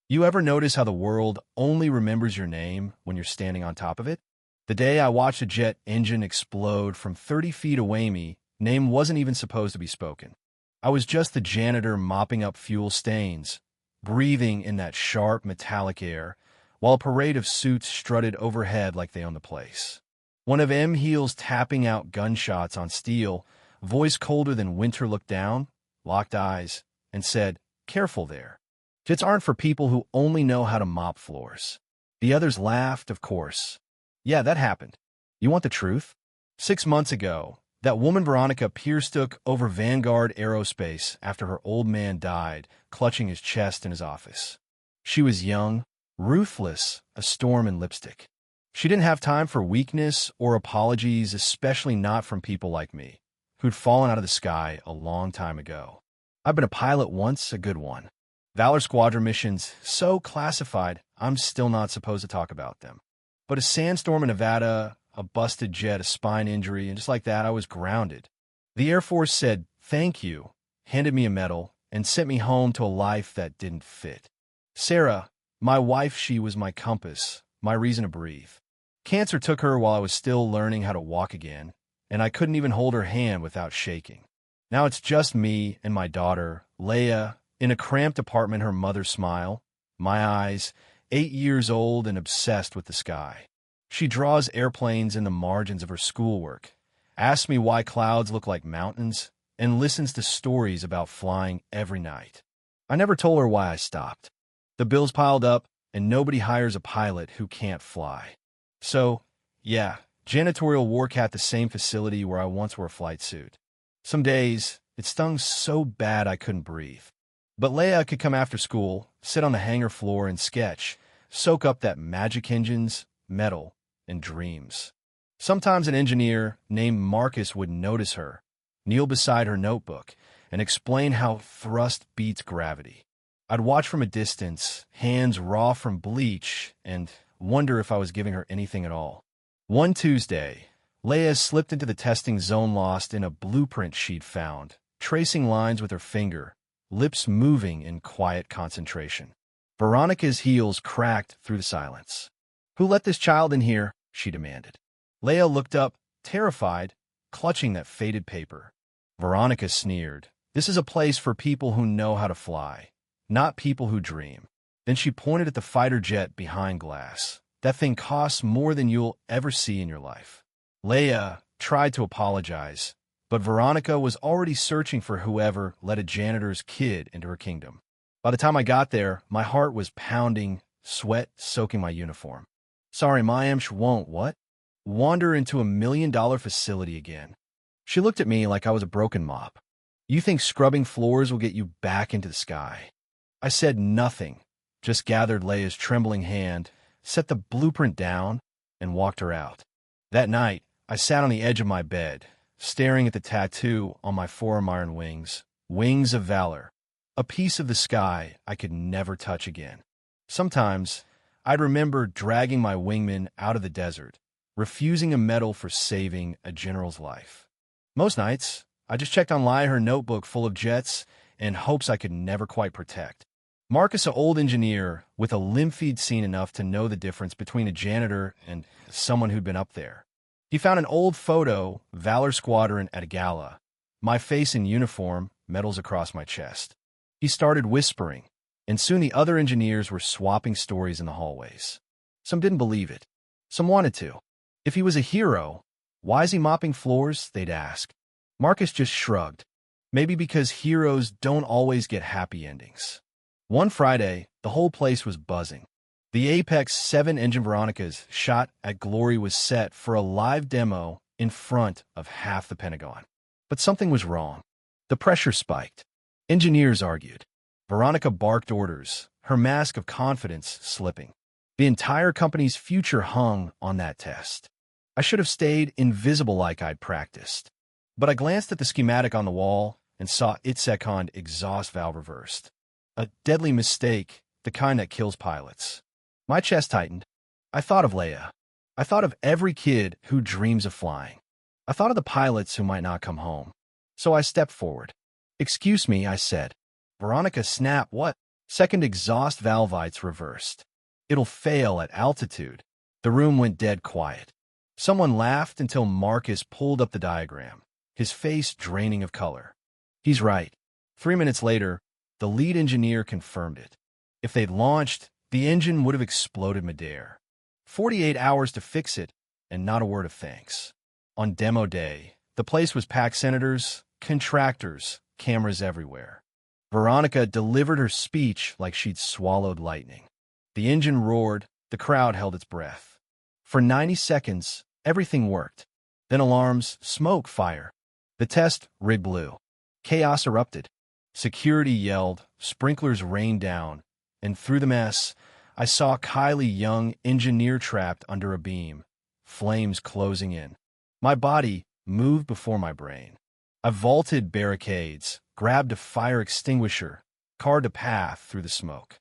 You ever notice how the world only remembers your name when you're standing on top of it? The day I watched a jet engine explode from 30 feet away me, name wasn't even supposed to be spoken. I was just the janitor mopping up fuel stains, breathing in that sharp metallic air, while a parade of suits strutted overhead like they owned the place. One of M. Heel's tapping out gunshots on steel, voice colder than winter looked down, locked eyes, and said, "Careful there. Jets aren't for people who only know how to mop floors." The others laughed, of course. Yeah, that happened. You want the truth? 6 months ago, that woman Veronica Pierce took over Vanguard Aerospace after her old man died, clutching his chest in his office. She was young, ruthless, a storm in lipstick. She didn't have time for weakness or apologies, especially not from people like me, who'd fallen out of the sky a long time ago. I've been a pilot once, a good one. Valor Squadron missions, so classified, I'm still not supposed to talk about them. But a sandstorm in Nevada, a busted jet, a spine injury, and just like that, I was grounded. The Air Force said, "Thank you," handed me a medal, and sent me home to a life that didn't fit. Sarah, my wife, she was my compass, my reason to breathe. Cancer took her while I was still learning how to walk again, and I couldn't even hold her hand without shaking. Now it's just me and my daughter, Leia, in a cramped apartment, her mother smile, my eyes, 8 years old and obsessed with the sky. She draws airplanes in the margins of her schoolwork, asks me why clouds look like mountains, and listens to stories about flying every night. I never told her why I stopped. The bills piled up, and nobody hires a pilot who can't fly. So, yeah, janitorial work at the same facility where I once wore a flight suit. Some days, it stung so bad I couldn't breathe. But Leia could come after school, sit on the hangar floor and sketch, soak up that magic engines, metal, and dreams. Sometimes an engineer named Marcus would notice her, kneel beside her notebook, and explain how thrust beats gravity. I'd watch from a distance, hands raw from bleach, and wonder if I was giving her anything at all. One Tuesday, Leia slipped into the testing zone lost in a blueprint she'd found, tracing lines with her finger, lips moving in quiet concentration. Veronica's heels cracked through the silence. "Who let this child in here?" she demanded. Leia looked up, terrified, clutching that faded paper. Veronica sneered. "This is a place for people who know how to fly, not people who dream." Then she pointed at the fighter jet behind glass. "That thing costs more than you'll ever see in your life." Leia tried to apologize, but Veronica was already searching for whoever let a janitor's kid into her kingdom. By the time I got there, my heart was pounding, sweat soaking my uniform. "Sorry, my Emsh won't, what? Wander into $1 million facility again." She looked at me like I was a broken mop. "You think scrubbing floors will get you back into the sky?" I said nothing, just gathered Leia's trembling hand, set the blueprint down, and walked her out. That night, I sat on the edge of my bed, staring at the tattoo on my forearm iron wings, wings of valor, a piece of the sky I could never touch again. Sometimes, I'd remember dragging my wingman out of the desert, refusing a medal for saving a general's life. Most nights, I just checked on Leia, her notebook full of jets, in hopes I could never quite protect. Marcus, an old engineer with a lymph-feed seen enough to know the difference between a janitor and someone who'd been up there. He found an old photo, Valor Squadron at a gala, my face in uniform, medals across my chest. He started whispering, and soon the other engineers were swapping stories in the hallways. Some didn't believe it. Some wanted to. If he was a hero, why is he mopping floors, they'd ask. Marcus just shrugged. Maybe because heroes don't always get happy endings. One Friday, the whole place was buzzing. The Apex 7-engine Veronicas shot at Glory was set for a live demo in front of half the Pentagon. But something was wrong. The pressure spiked. Engineers argued. Veronica barked orders, her mask of confidence slipping. The entire company's future hung on that test. I should have stayed invisible like I'd practiced. But I glanced at the schematic on the wall and saw ITSECON exhaust valve reversed. A deadly mistake, the kind that kills pilots. My chest tightened. I thought of Leia. I thought of every kid who dreams of flying. I thought of the pilots who might not come home. So I stepped forward. "Excuse me," I said. Veronica snapped, "What?" Second exhaust valvites reversed. It'll fail at altitude. The room went dead quiet. Someone laughed until Marcus pulled up the diagram, his face draining of color. He's right. 3 minutes later, the lead engineer confirmed it. If they'd launched, the engine would have exploded midair. 48 hours to fix it, and not a word of thanks. On demo day, the place was packed: senators, contractors, cameras everywhere. Veronica delivered her speech like she'd swallowed lightning. The engine roared, the crowd held its breath. For 90 seconds, everything worked. Then alarms, smoke, fire. The test rig blew. Chaos erupted. Security yelled, sprinklers rained down, and through the mess, I saw Kylie Young, engineer, trapped under a beam, flames closing in. My body moved before my brain. I vaulted barricades, grabbed a fire extinguisher, carved a path through the smoke.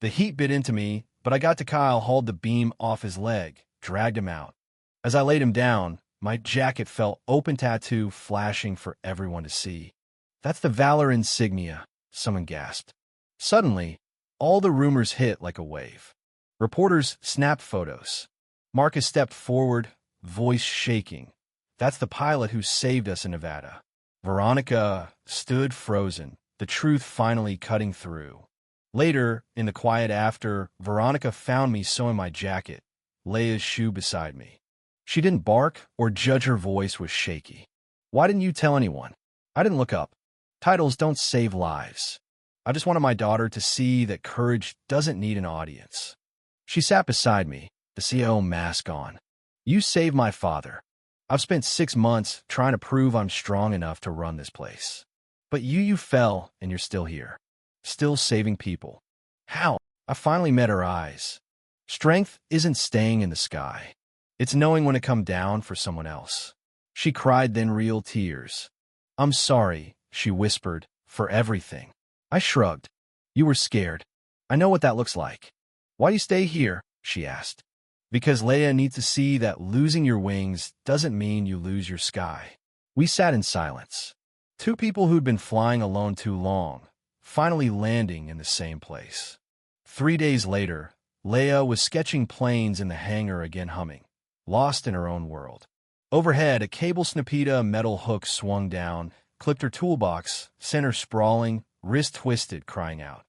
The heat bit into me, but I got to Kyle, hauled the beam off his leg, dragged him out. As I laid him down, my jacket fell open, tattoo flashing for everyone to see. "That's the Valor insignia," someone gasped. Suddenly, all the rumors hit like a wave. Reporters snapped photos. Marcus stepped forward, voice shaking. "That's the pilot who saved us in Nevada." Veronica stood frozen, the truth finally cutting through. Later, in the quiet after, Veronica found me sewing my jacket, Leia's shoe beside me. She didn't bark or judge, her voice was shaky. "Why didn't you tell anyone?" I didn't look up. Titles don't save lives. I just wanted my daughter to see that courage doesn't need an audience. She sat beside me, the CEO mask on. "You saved my father. I've spent 6 months trying to prove I'm strong enough to run this place. But you fell, and you're still here. Still saving people." "How?" I finally met her eyes. Strength isn't staying in the sky. It's knowing when to come down for someone else. She cried, then real tears. "I'm sorry," she whispered, "for everything." I shrugged. "You were scared. I know what that looks like." "Why do you stay here?" she asked. "Because Leia needs to see that losing your wings doesn't mean you lose your sky." We sat in silence. Two people who'd been flying alone too long, finally landing in the same place. 3 days later, Leia was sketching planes in the hangar again, humming, lost in her own world. Overhead, a cable snapita metal hook swung down, clipped her toolbox, sent her sprawling, wrist twisted, crying out.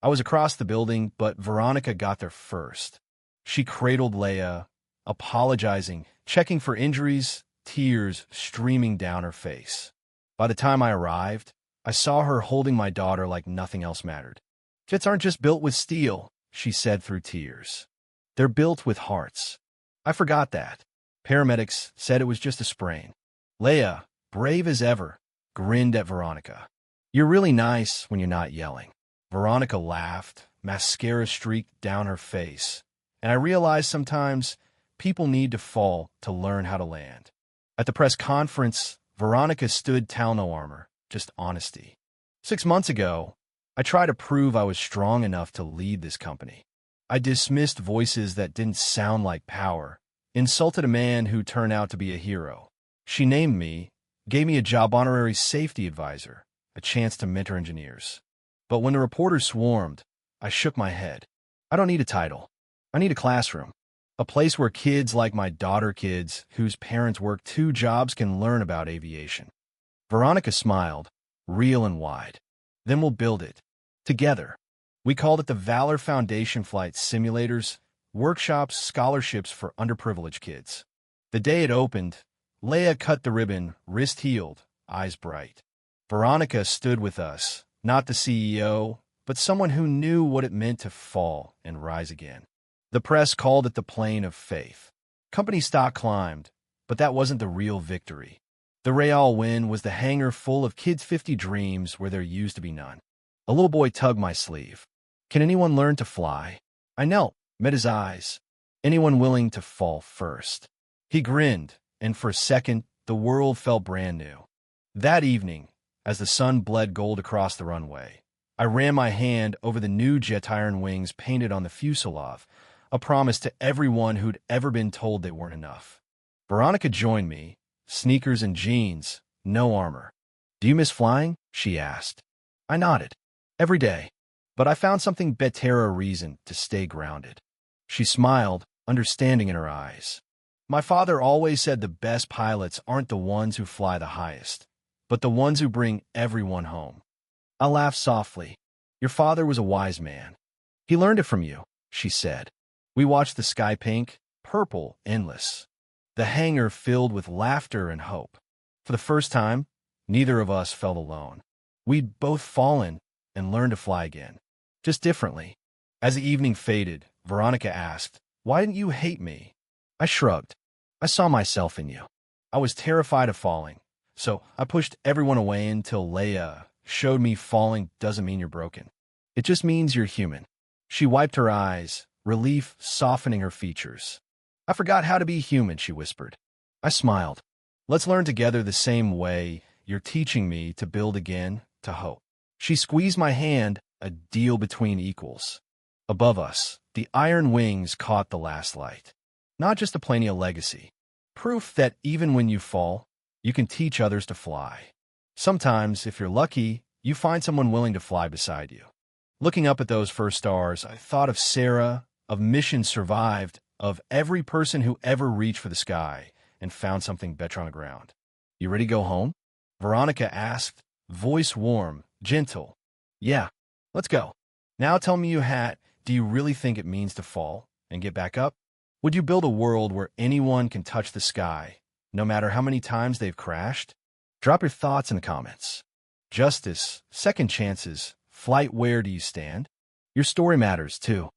I was across the building, but Veronica got there first. She cradled Leia, apologizing, checking for injuries, tears streaming down her face. By the time I arrived, I saw her holding my daughter like nothing else mattered. "Jets aren't just built with steel," she said through tears. "They're built with hearts." I forgot that. Paramedics said it was just a sprain. Leia, brave as ever, grinned at Veronica. "You're really nice when you're not yelling." Veronica laughed, mascara streaked down her face, and I realized sometimes people need to fall to learn how to land. At the press conference, Veronica stood tall, no armor, just honesty. 6 months ago, I tried to prove I was strong enough to lead this company. I dismissed voices that didn't sound like power, insulted a man who turned out to be a hero. She named me, gave me a job, honorary safety advisor, a chance to mentor engineers. But when the reporters swarmed, I shook my head. I don't need a title. I need a classroom. A place where kids like my daughter, kids whose parents work 2 jobs, can learn about aviation. Veronica smiled, real and wide. "Then we'll build it. Together." We called it the Valor Foundation. Flight simulators, workshops, scholarships for underprivileged kids. The day it opened, Leia cut the ribbon, wrist healed, eyes bright. Veronica stood with us, not the CEO, but someone who knew what it meant to fall and rise again. The press called it the plane of faith. Company stock climbed, but that wasn't the real victory. The real win was the hangar full of kids' 50 dreams where there used to be none. A little boy tugged my sleeve. "Can anyone learn to fly?" I knelt, met his eyes. "Anyone willing to fall first?" He grinned, and for a second, the world felt brand new. That evening, as the sun bled gold across the runway, I ran my hand over the new jet iron wings painted on the fuselage, a promise to everyone who'd ever been told they weren't enough. Veronica joined me, sneakers and jeans, no armor. "Do you miss flying?" she asked. I nodded. "Every day." But I found something better a reason to stay grounded. She smiled, understanding in her eyes. My father always said the best pilots aren't the ones who fly the highest, but the ones who bring everyone home. I laughed softly. Your father was a wise man. He learned it from you, she said. We watched the sky pink, purple, endless. The hangar filled with laughter and hope. For the first time, neither of us felt alone. We'd both fallen and learned to fly again, just differently. As the evening faded, Veronica asked, "Why didn't you hate me?" I shrugged. I saw myself in you. I was terrified of falling, so I pushed everyone away until Leia showed me falling doesn't mean you're broken. It just means you're human. She wiped her eyes, relief softening her features. I forgot how to be human, she whispered. I smiled. Let's learn together the same way you're teaching me to build again, to hope. She squeezed my hand, a deal between equals. Above us, the iron wings caught the last light. Not just a Plania legacy. Proof that even when you fall, you can teach others to fly. Sometimes, if you're lucky, you find someone willing to fly beside you. Looking up at those first stars, I thought of Sarah, of Mission Survived, of every person who ever reached for the sky and found something better on the ground. You ready to go home? Veronica asked, voice warm, gentle. Yeah, let's go. Now tell me do you really think it means to fall and get back up? Would you build a world where anyone can touch the sky, no matter how many times they've crashed? Drop your thoughts in the comments. Justice, second chances, flight, where do you stand? Your story matters too.